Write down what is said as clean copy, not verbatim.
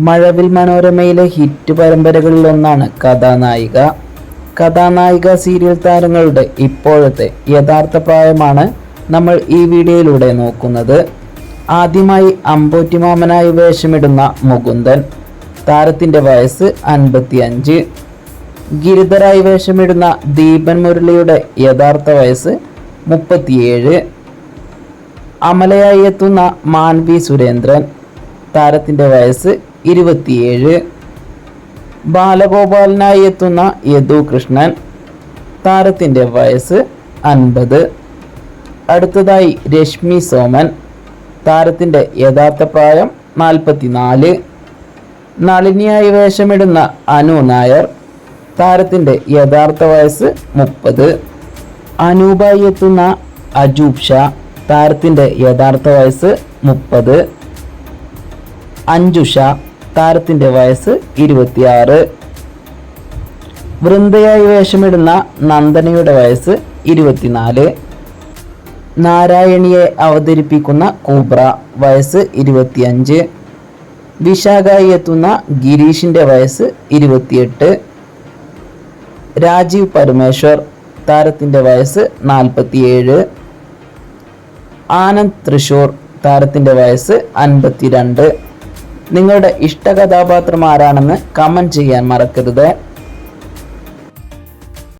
മഴവിൽ മനോരമയിലെ hit പരമ്പരകളിലൊന്നാണ് കഥാനായിക. കഥാനായിക serial താരങ്ങളുടെ ഇപ്പോഴത്തെ യഥാർത്ഥ പ്രായമാണ് നമ്മൾ ഈ വീഡിയോയിലൂടെ നോക്കുന്നത്. ആദ്യമായി അമ്പൂറ്റിമാമനായി വേഷമിടുന്ന മുകുന്ദൻ. താരത്തിൻ്റെ വയസ്സ് 55. ഗിരിധറായി വേഷമിടുന്ന ദീപൻ മുരളിയുടെ യഥാർത്ഥ വയസ്സ് 37. അമലയായി എത്തുന്ന മാൻവി സുരേന്ദ്രൻ. താരത്തിൻ്റെ വയസ്സ് 27. ബാലഗോപാലനായി എത്തുന്ന യദു കൃഷ്ണൻ. താരത്തിൻ്റെ വയസ്സ് 50. അടുത്തതായി രശ്മി സോമൻ. താരത്തിൻ്റെ യഥാർത്ഥ പ്രായം 44. നളിനിയായി വേഷമിടുന്ന അനു നായർ. താരത്തിൻ്റെ യഥാർത്ഥ വയസ്സ് 30. അനൂപായി എത്തുന്ന അജൂബ് ഷാ. താരത്തിൻ്റെ യഥാർത്ഥ വയസ്സ് 30. അഞ്ജുഷ. താരത്തിൻ്റെ വയസ്സ് 26. വൃന്ദയായി വേഷമിടുന്ന നന്ദനയുടെ വയസ്സ് 24. നാരായണിയെ അവതരിപ്പിക്കുന്ന കൂബ്ര. വയസ്സ് 25. വിശാഖായി എത്തുന്ന ഗിരീഷിൻ്റെ വയസ്സ് 28. രാജീവ് പരമേശ്വർ. താരത്തിൻ്റെ വയസ്സ് 47. ആനന്ദ് തൃശൂർ. താരത്തിൻ്റെ വയസ്സ് 52. നിങ്ങളുടെ ഇഷ്ട കഥാപാത്രം ആരാണെന്ന് കമൻറ്റ് ചെയ്യാൻ മറക്കരുത്.